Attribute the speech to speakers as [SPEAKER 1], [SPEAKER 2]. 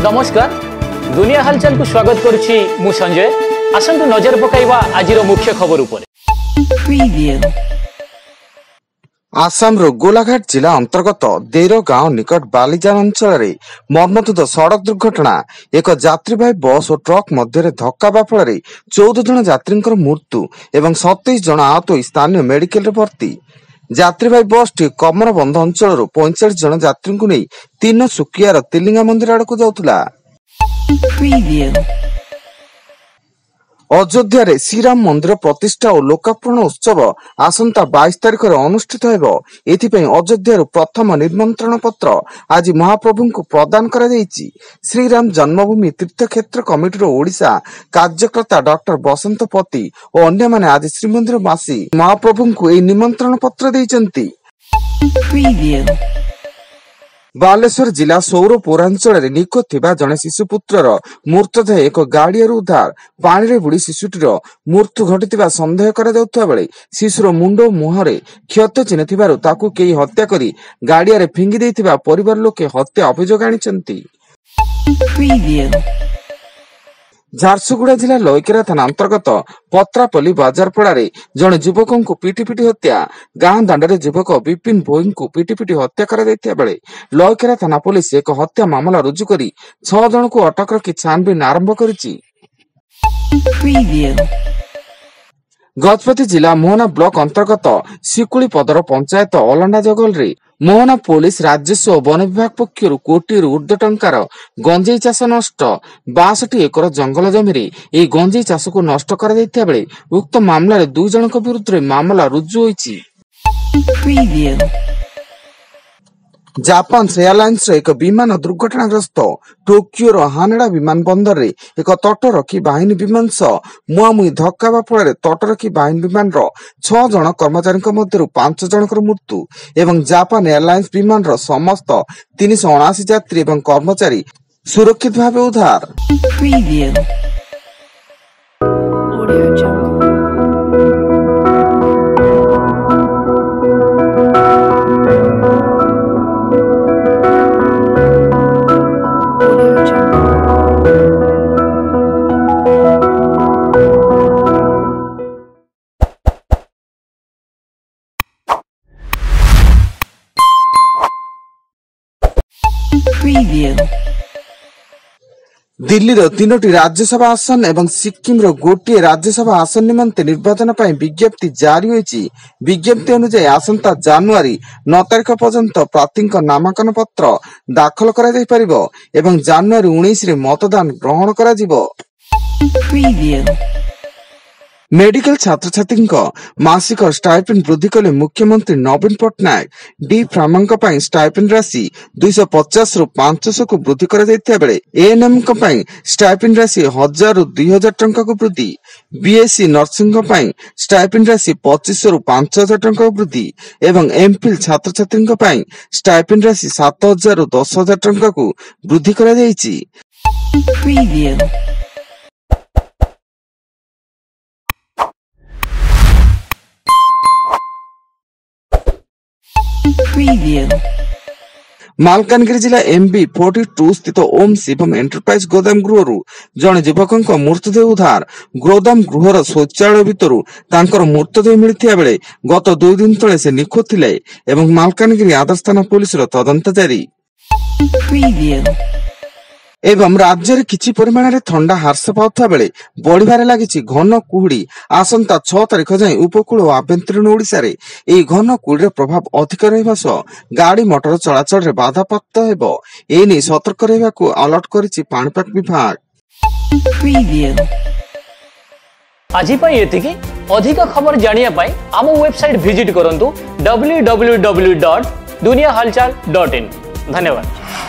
[SPEAKER 1] नमस्कार दुनिया हालचाल को स्वागत करुछि मु संजय। आसंतु नजर पकाइबा आजिर मुख्य खबर उपरे।
[SPEAKER 2] आसाम गोलाघाट जिला अंतर्गत देरो गांव निकट बालीजान अंचल मर्मन्तुद सड़क दुर्घटना एक यात्रीवाही बस और ट्रक मध्य धक्का फल 14 जन यात्री मृत्यु एवं 27 जन आहत स्थानीय मेडिकल भर्ती। यात्रीवाही बस टी कमरबंध अंचल 45 जन यात्री को नहीं तीन सुकियार तिलिंगा मंदिर आड़ को जाउथला। अयोध्या रे श्रीराम मंदिर प्रतिष्ठा और लोकार्पण उत्सव आसंता 22 तारिख रे अनुष्ठित हेबो। एथिपई अयोध्या प्रथम निमंत्रण पत्र आज महाप्रभु को प्रदान करा जायछि। श्रीराम जन्मभूमि तीर्थक्षेत्र कमिटी रो ओडिशा कार्यकर्ता डॉक्टर बसंत पति और अन्य माने आज श्रीमंदिर मासी महाप्रभु को ए निमंत्रण पत्र दैछन्ति। बालेश्वर जिला सौर पौरांचल निखोज थिबा जने शिशुपुत्रर मृतदेह एक गाड़िया उद्धार। पानी रे बुड़ी शिशुटीर मृत्यु घटिथिबा संदेह करा जाउथबा बेले शिशुर मुंड मुहरे क्षत चिन्ह थिबारु ताकू केही हत्या करी गाड़िया रे फिंगी देथिबा परिवार लोके हत्या अभियोग आनिचंती। झारसुगुड़ा जिला लयकेरा थाना अंतर्गत पत्रापल्ली बाजारपड़ा जड़े युवक को पिटी पिटी हत्या। गां दांडे युवक विपिन भोई को पिटी पिटी हत्या कर बेले लयकेरा थाना पुलिस एक हत्या मामला रुजु कर 6 जन को अटक रखी छानबीन आरंभ करिछि। गजपति जिला मोहना ब्लॉक अंतर्गत सिकुली पदर पंचायत अलंडा जंगल रे मोहना पुलिस राजस्व और वन विभाग पक्षर कोटी ऊर्ध्व टंकार गंजेई चाष नष्ट 62 एकर जंगल जमी ए गंजेई चाष को नष्ट कर बेले उक्त मामला 2 जन विरुद्ध मामला रुजु होइछि। जापान एयरलाइंस एक विमान दुर्घटनाग्रस्त टोकियोर हानेडा विमान बंदर रे एक तटरक्षी बाहिनी विमान सह मुहांमुही धक्का फल तटरक्षी बाहिनी विमान 6 जन कर्मचारी मध्य 5 जन मृत्यु एवं जापान एयरलाइंस विमान समस्त 379 यात्री एवं कर्मचारी सुरक्षित भाव उद्धार। दिल्ली 3टी राज्यसभा आसन एवं सिक्किम गोटे राज्यसभा आसन निमंते निर्वाचन पर विज्ञप्ति जारी होइछि। विज्ञप्ति अनुसार आसंता जनवरी 9 तारिख पर्यंत प्रार्थी नामांकन पत्र दाखल करा जाय परिबो एवं जनवरी 19 रे मतदान ग्रहण करा जिवो। मेडिकल छात्र छात्री मासिक स्टाइपेंड वृद्धि कले मुख्यमंत्री नवीन पट्टनायक डी फार्मा स्टाइपेंड राशि 250 रु 500 को वृद्धि कर बेले एएनएम स्टाइपेंड राशि 1000 रु 2000 टंका को वृद्धि, बीएससी नर्सिंग स्टाइपेंड राशि 2500 रु 5000 टंका को वृद्धि एवं एमफिल छात्र छात्री स्टाइपेंड राशि 7000 रु 10000 टंका को वृद्धि करा जायछि। मालकानगिरी जिला एमबी 42 स्थित ओम शिवम एंटरप्राइज गोदाम गृह जड़े युवक मृतदेह उद्धार। गोदाम गृहर शौचालय भितर मृतदेह मिलता बेले गत 2 दिन तले से निखोज थिले एवं मालकानगिरी आदर्श थाना पुलिस तदंत जारी। एवं राज्य किछि परिमाण रे ठंडा ह्रास पाउथा बेले बढ़िबारे लागिछि घन कुहुड़ी। आसंता 6 तारिख जाए उपकूल और आभ्यंतरीण ओडिशा रे एई घन कुहुड़ी प्रभाव अधिक रहबा सह गाड़ी मोटर चलाचल रे बाधाप्राप्त हेबो। ए नै सतर्क रहबाकू अलर्ट करिछि पाणीपाग विभाग।
[SPEAKER 1] आजि पई एतिकी अधिक खबर जानिया पई आम वेबसाइट विजिट करंतु www.duniyahalchal.in। धन्यवाद।